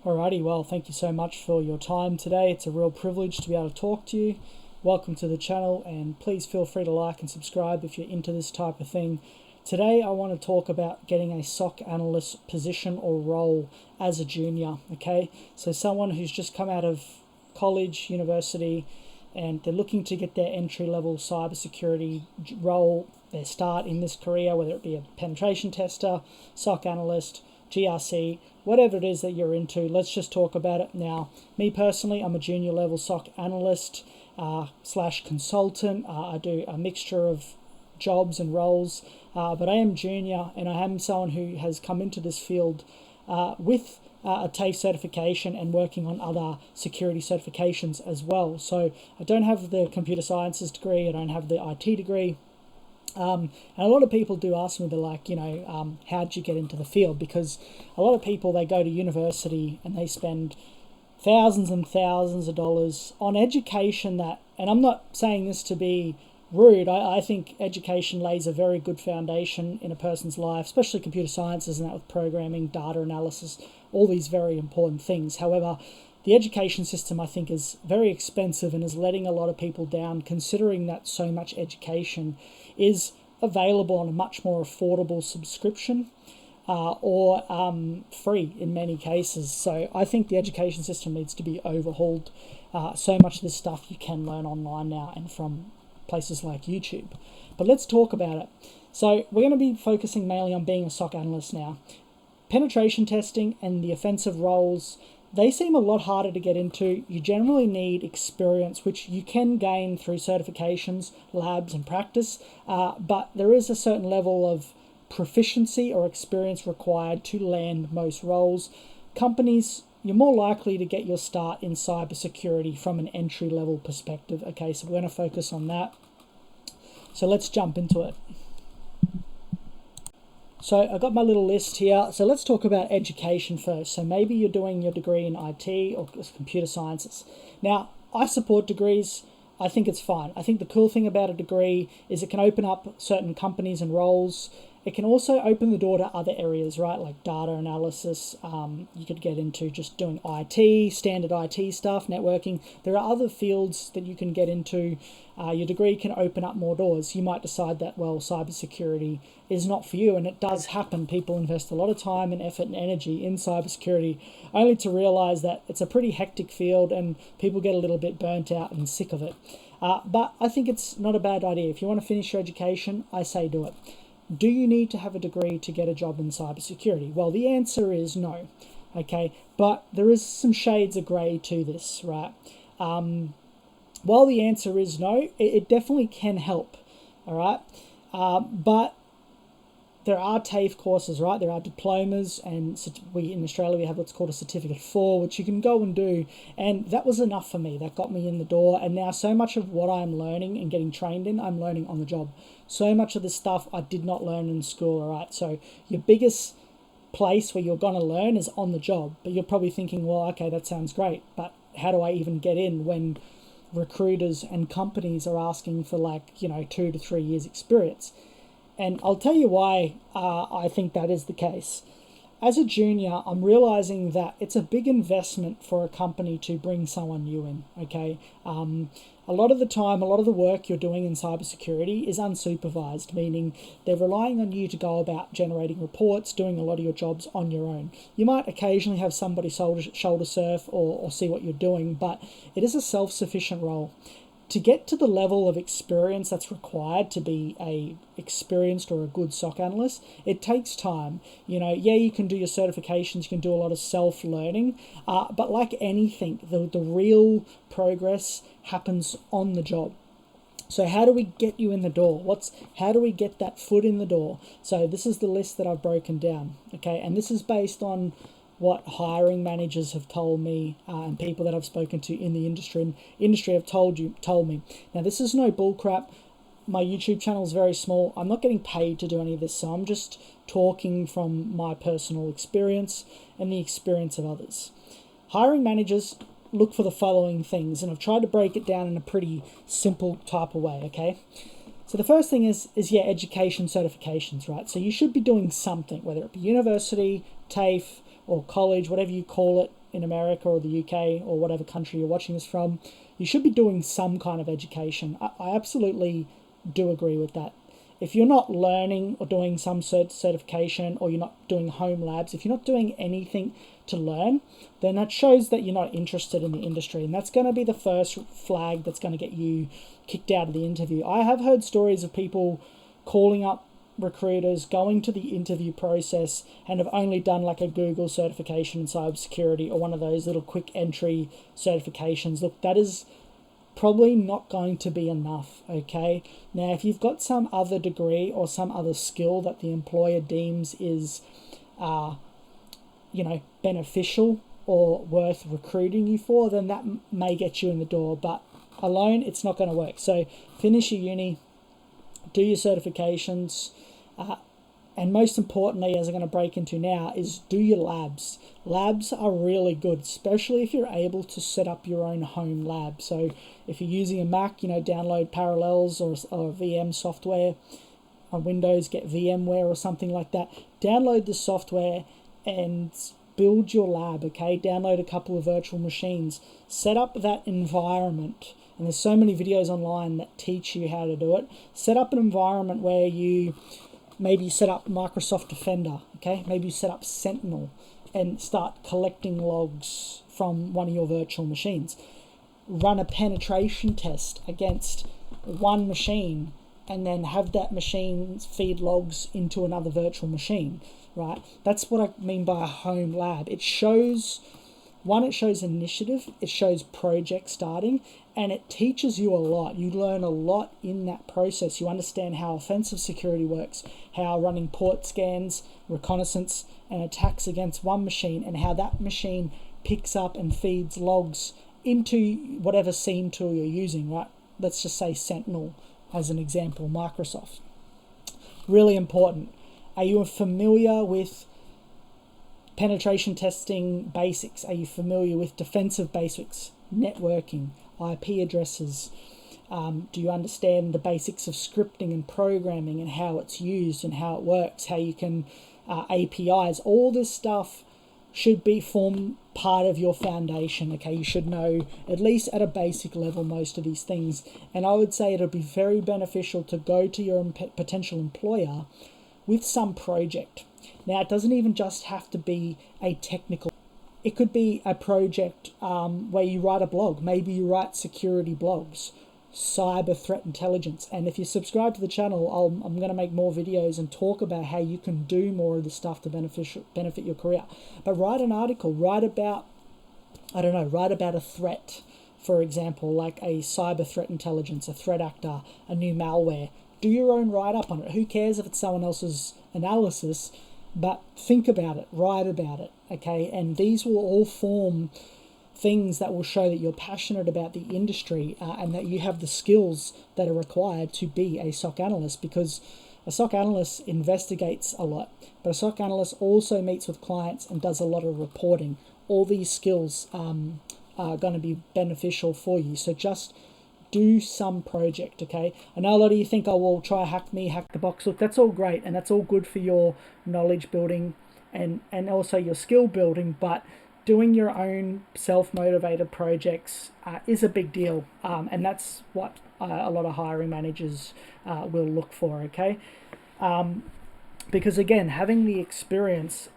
Alrighty, well, thank you so much for your time today. It's a real privilege to be able to talk to you. Welcome to the channel, and please feel free to like and subscribe if you're into this type of thing. Today I want to talk about getting a SOC analyst position or role as a junior, okay? So someone who's just come out of college, university, and they're looking to get their entry-level cybersecurity role, their start in this career, whether it be a penetration tester, SOC analyst, GRC, whatever it is that you're into. Let's just talk about it now. Me personally, I'm a junior level SOC analyst slash consultant. I do a mixture of jobs and roles, but I am junior, and I am someone who has come into this field with a TAFE certification and working on other security certifications as well. So I don't have the computer sciences degree, I don't have the IT degree. And a lot of people do ask me, they're like, how'd you get into the field? Because a lot of people, they go to university and they spend thousands and thousands of dollars on education that, and I'm not saying this to be rude, I think education lays a very good foundation in a person's life, especially computer sciences and that, with programming, data analysis, all these very important things. However, the education system, I think, is very expensive and is letting a lot of people down, considering that so much education is available on a much more affordable subscription or free in many cases. So I think the education system needs to be overhauled. So much of this stuff you can learn online now and from places like YouTube. But let's talk about it. So we're going to be focusing mainly on being a SOC analyst now. Penetration testing and the offensive roles, they seem a lot harder to get into. You generally need experience, which you can gain through certifications, labs, and practice, but there is a certain level of proficiency or experience required to land most roles. Companies, you're more likely to get your start in cybersecurity from an entry-level perspective. Okay, so we're going to focus on that. So let's jump into it. So I got my little list here. So let's talk about education first. So maybe you're doing your degree in IT or computer sciences. Now, I support degrees. I think it's fine. I think the cool thing about a degree is it can open up certain companies and roles. It can also open the door to other areas, right? Like data analysis. You could get into just doing IT, standard IT stuff, networking. There are other fields that you can get into. Your degree can open up more doors. You might decide that, well, cybersecurity is not for you, and it does happen. People invest a lot of time and effort and energy in cybersecurity, only to realize that it's a pretty hectic field and people get a little bit burnt out and sick of it. But I think it's not a bad idea. If you want to finish your education, I say do it. Do you need to have a degree to get a job in cybersecurity? Well, the answer is no, okay? But there is some shades of grey to this, right? While the answer is no, it definitely can help, all right? But there are TAFE courses, right? There are diplomas, and we in Australia, we have what's called a Certificate 4, which you can go and do. And that was enough for me. That got me in the door. And now so much of what I'm learning and getting trained in, I'm learning on the job. So much of the stuff I did not learn in school, all right? So your biggest place where you're going to learn is on the job. But you're probably thinking, well, okay, that sounds great, but how do I even get in when recruiters and companies are asking for 2 to 3 years experience? And I'll tell you why I think that is the case. As a junior, I'm realizing that it's a big investment for a company to bring someone new in, okay? A lot of the time, a lot of the work you're doing in cybersecurity is unsupervised, meaning they're relying on you to go about generating reports, doing a lot of your jobs on your own. You might occasionally have somebody shoulder surf or see what you're doing, but it is a self-sufficient role. To get to the level of experience that's required to be a experienced or a good SOC analyst, it takes time. You can do your certifications, you can do a lot of self-learning, but like anything, the real progress happens on the job. So how do we get you in the door? How do we get that foot in the door? So this is the list that I've broken down, okay? And this is based on what hiring managers have told me and people that I've spoken to in the industry have told me. Now, this is no bullcrap. My YouTube channel is very small. I'm not getting paid to do any of this, so I'm just talking from my personal experience and the experience of others. Hiring managers look for the following things, and I've tried to break it down in a pretty simple type of way, okay? So the first thing is education certifications, right? So you should be doing something, whether it be university, TAFE, or college, whatever you call it in America or the UK or whatever country you're watching this from, you should be doing some kind of education. I absolutely do agree with that. If you're not learning or doing some certification, or you're not doing home labs, if you're not doing anything to learn, then that shows that you're not interested in the industry. And that's going to be the first flag that's going to get you kicked out of the interview. I have heard stories of people calling up recruiters, going to the interview process, and have only done like a Google certification in cybersecurity or one of those little quick entry certifications. Look, that is probably not going to be enough, okay? Now, if you've got some other degree or some other skill that the employer deems is, beneficial or worth recruiting you for, then that may get you in the door, but alone, it's not going to work. So finish your uni, do your certifications, and most importantly, as I'm going to break into now, is do your labs. Labs are really good, especially if you're able to set up your own home lab. So if you're using a Mac, download Parallels or VM software. On Windows, get VMware or something like that. Download the software and build your lab, okay? Download a couple of virtual machines. Set up that environment. And there's so many videos online that teach you how to do it. Set up an environment where you maybe set up Microsoft Defender, okay? Maybe you set up Sentinel and start collecting logs from one of your virtual machines. Run a penetration test against one machine and then have that machine feed logs into another virtual machine, right? That's what I mean by a home lab. It shows initiative, it shows project starting, and it teaches you a lot. You learn a lot in that process. You understand how offensive security works, how running port scans, reconnaissance, and attacks against one machine, and how that machine picks up and feeds logs into whatever SIEM tool you're using, right? Let's just say Sentinel as an example, Microsoft. Really important. Are you familiar with penetration testing basics? Are you familiar with defensive basics, networking, IP addresses? Do you understand the basics of scripting and programming and how it's used and how it works, how you can APIs? All this stuff should form part of your foundation, okay? You should know, at least at a basic level, most of these things. And I would say it'll be very beneficial to go to your potential employer with some project. Now, it doesn't even just have to be a technical. It could be a project where you write a blog. Maybe you write security blogs, cyber threat intelligence. And if you subscribe to the channel, I'm going to make more videos and talk about how you can do more of this stuff to benefit your career. But write an article, write about a threat, for example, like a cyber threat intelligence, a threat actor, a new malware. Do your own write-up on it. Who cares if it's someone else's analysis? But think about it, write about it, okay? And these will all form things that will show that you're passionate about the industry and that you have the skills that are required to be a SOC analyst, because a SOC analyst investigates a lot, but a SOC analyst also meets with clients and does a lot of reporting. All these skills are going to be beneficial for you. So just do some project, okay? I know a lot of you think, oh, well, try hack the box. Look, that's all great and that's all good for your knowledge building and also your skill building, but doing your own self-motivated projects is a big deal, and that's what a lot of hiring managers will look for, okay? Because again, having the experience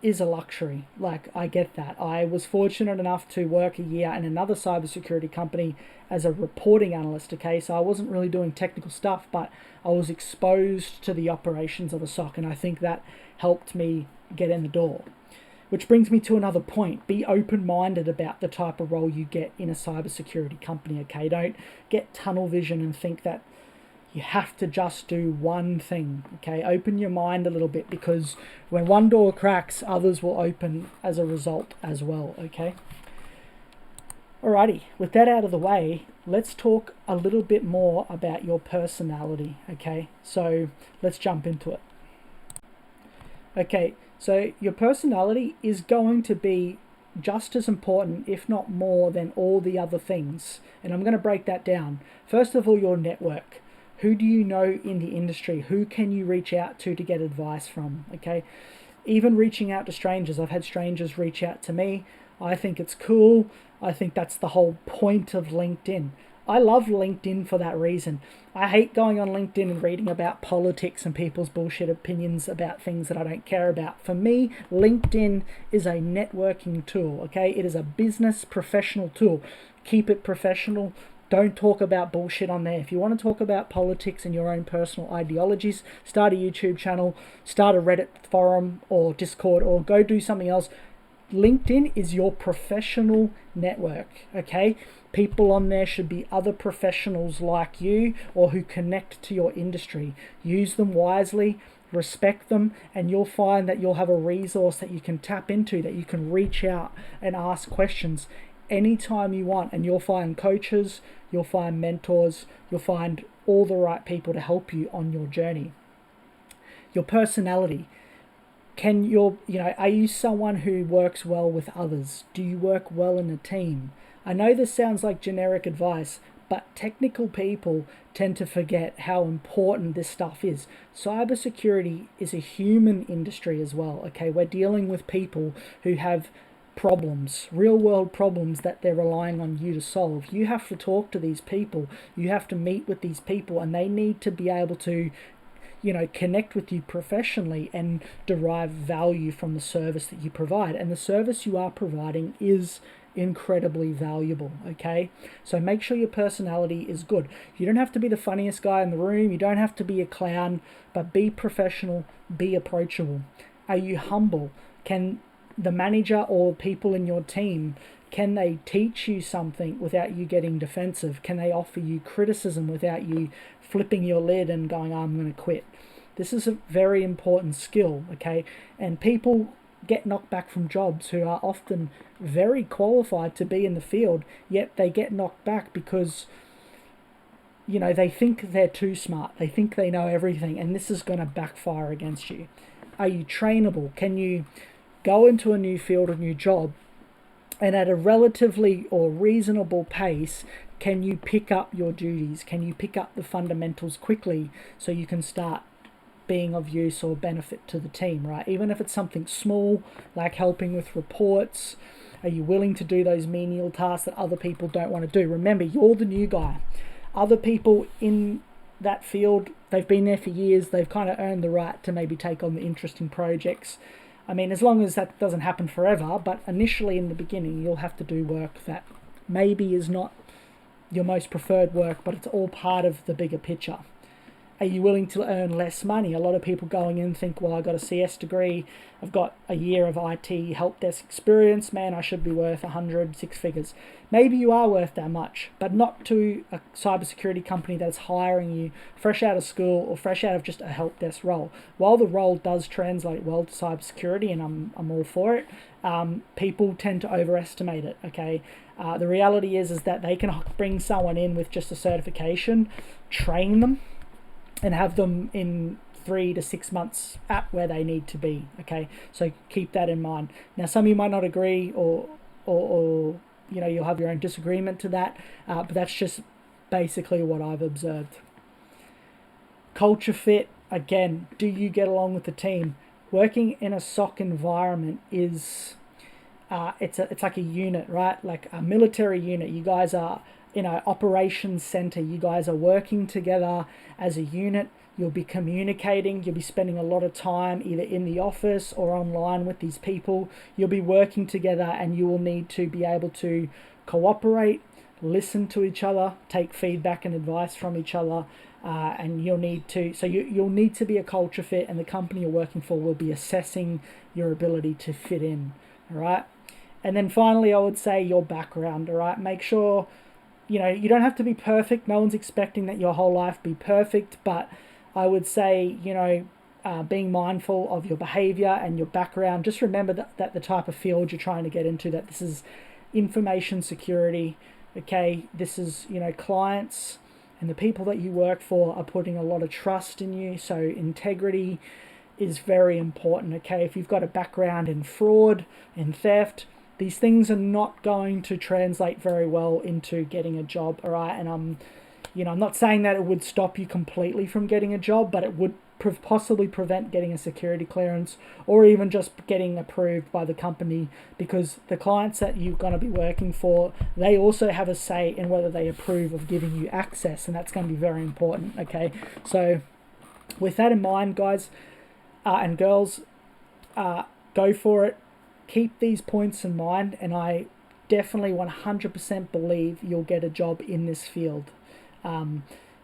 is a luxury. Like, I get that. I was fortunate enough to work a year in another cybersecurity company as a reporting analyst, okay? So I wasn't really doing technical stuff, but I was exposed to the operations of a SOC, and I think that helped me get in the door. Which brings me to another point. Be open-minded about the type of role you get in a cybersecurity company, okay? Don't get tunnel vision and think that you have to just do one thing, okay? Open your mind a little bit, because when one door cracks, others will open as a result as well, okay? Alrighty, with that out of the way, let's talk a little bit more about your personality, okay? So let's jump into it. Okay, so your personality is going to be just as important, if not more, than all the other things. And I'm going to break that down. First of all, your network. Who do you know in the industry? Who can you reach out to get advice from? Okay. even reaching out to strangers. I've had strangers reach out to me. I think it's cool. I think that's the whole point of LinkedIn. I love LinkedIn for that reason. I hate going on LinkedIn and reading about politics and people's bullshit opinions about things that I don't care about. For me, LinkedIn is a networking tool, okay? It is a business professional tool. Keep it professional. Don't talk about bullshit on there. If you want to talk about politics and your own personal ideologies, start a YouTube channel, start a Reddit forum or Discord, or go do something else. LinkedIn is your professional network, okay? People on there should be other professionals like you or who connect to your industry. Use them wisely, respect them, and you'll find that you'll have a resource that you can tap into, that you can reach out and ask questions anytime you want, and you'll find coaches, you'll find mentors, you'll find all the right people to help you on your journey. Your personality. Are you someone who works well with others? Do you work well in a team? I know this sounds like generic advice, but technical people tend to forget how important this stuff is. Cybersecurity is a human industry as well, okay? We're dealing with people who have problems, real world problems that they're relying on you to solve. You have to talk to these people, you have to meet with these people, and they need to be able to connect with you professionally and derive value from the service that you provide. And the service you are providing is incredibly valuable, okay? So make sure your personality is good. You don't have to be the funniest guy in the room, you don't have to be a clown, but be professional, be approachable. Are you humble? Can the manager or people in your team, can they teach you something without you getting defensive? Can they offer you criticism without you flipping your lid and going, oh, I'm going to quit? This is a very important skill, okay? And people get knocked back from jobs who are often very qualified to be in the field, yet they get knocked back because, they think they're too smart. They think they know everything, and this is going to backfire against you. Are you trainable? Can you go into a new field, a new job, and at a relatively or reasonable pace, can you pick up your duties? Can you pick up the fundamentals quickly so you can start being of use or benefit to the team, right? Even if it's something small, like helping with reports. Are you willing to do those menial tasks that other people don't want to do? Remember, you're the new guy. Other people in that field, they've been there for years, they've kind of earned the right to maybe take on the interesting projects. I mean, as long as that doesn't happen forever, but initially in the beginning, you'll have to do work that maybe is not your most preferred work, but it's all part of the bigger picture. Are you willing to earn less money? A lot of people going in think, well, I got a CS degree, I've got a year of IT help desk experience, man, I should be worth 6 figures. Maybe you are worth that much, but not to a cybersecurity company that's hiring you fresh out of school or fresh out of just a help desk role. While the role does translate well to cybersecurity, and I'm all for it, people tend to overestimate it, okay? The reality is that they can bring someone in with just a certification, train them, and have them in 3 to 6 months at where they need to be, okay? So keep that in mind. Now, some of you might not agree, or you'll have your own disagreement to that, but that's just basically what I've observed. Culture fit, again, do you get along with the team? Working in a SOC environment is, it's like a unit, right? Like a military unit. You guys are operations center. You guys are working together as a unit. You'll be communicating. You'll be spending a lot of time either in the office or online with these people. You'll be working together, and you will need to be able to cooperate, listen to each other, take feedback and advice from each other, and you'll need to be a culture fit, and the company you're working for will be assessing your ability to fit in. All right. And then finally, I would say your background. All right. Make sure you don't have to be perfect. No one's expecting that your whole life be perfect, but I would say, being mindful of your behavior and your background. Just remember that the type of field you're trying to get into, that this is information security, okay? This is, clients and the people that you work for are putting a lot of trust in you, so integrity is very important, okay? If you've got a background in fraud and theft, these things are not going to translate very well into getting a job, all right? And I'm not saying that it would stop you completely from getting a job, but it would possibly prevent getting a security clearance, or even just getting approved by the company, because the clients that you're going to be working for, they also have a say in whether they approve of giving you access, and that's going to be very important. Okay, so with that in mind, guys and girls, go for it. Keep these points in mind, and I definitely 100% believe you'll get a job in this field.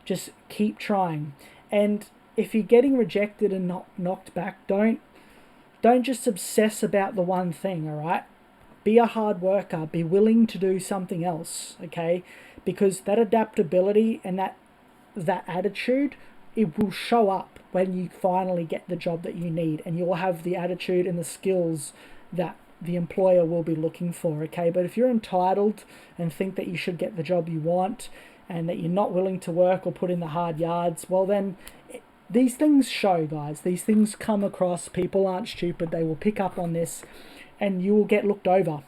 Just keep trying. And if you're getting rejected and not knocked back, don't just obsess about the one thing, all right? Be a hard worker. Be willing to do something else, okay? Because that adaptability and that attitude, it will show up when you finally get the job that you need, and you'll have the attitude and the skills that the employer will be looking for, okay? But if you're entitled and think that you should get the job you want and that you're not willing to work or put in the hard yards, well then these things show, guys. These things come across. People aren't stupid. They will pick up on this and you will get looked over.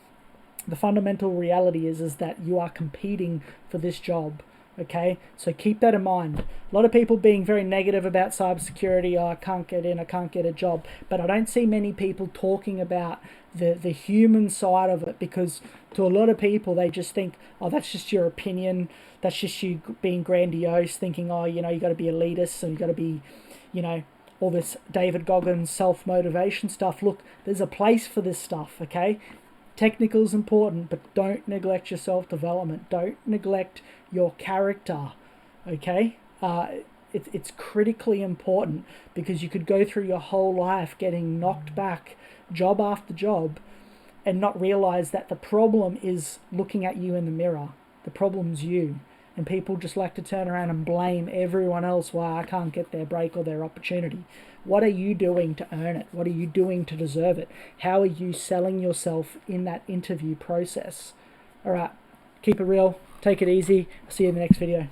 The fundamental reality is that you are competing for this job. Okay, so keep that in mind. A lot of people being very negative about cybersecurity. Oh, I can't get in, I can't get a job. But I don't see many people talking about the human side of it, because to a lot of people, they just think, oh, that's just your opinion. That's just you being grandiose, thinking, oh, you got to be elitist and you got to be, all this David Goggins self-motivation stuff. Look, there's a place for this stuff, okay? Technical is important, but don't neglect your self-development. Don't neglect your character, okay? It's critically important, because you could go through your whole life getting knocked back job after job and not realize that the problem is looking at you in the mirror. The problem's you. And people just like to turn around and blame everyone else why I can't get their break or their opportunity. What are you doing to earn it? What are you doing to deserve it? How are you selling yourself in that interview process? All right, keep it real. Take it easy. I'll see you in the next video.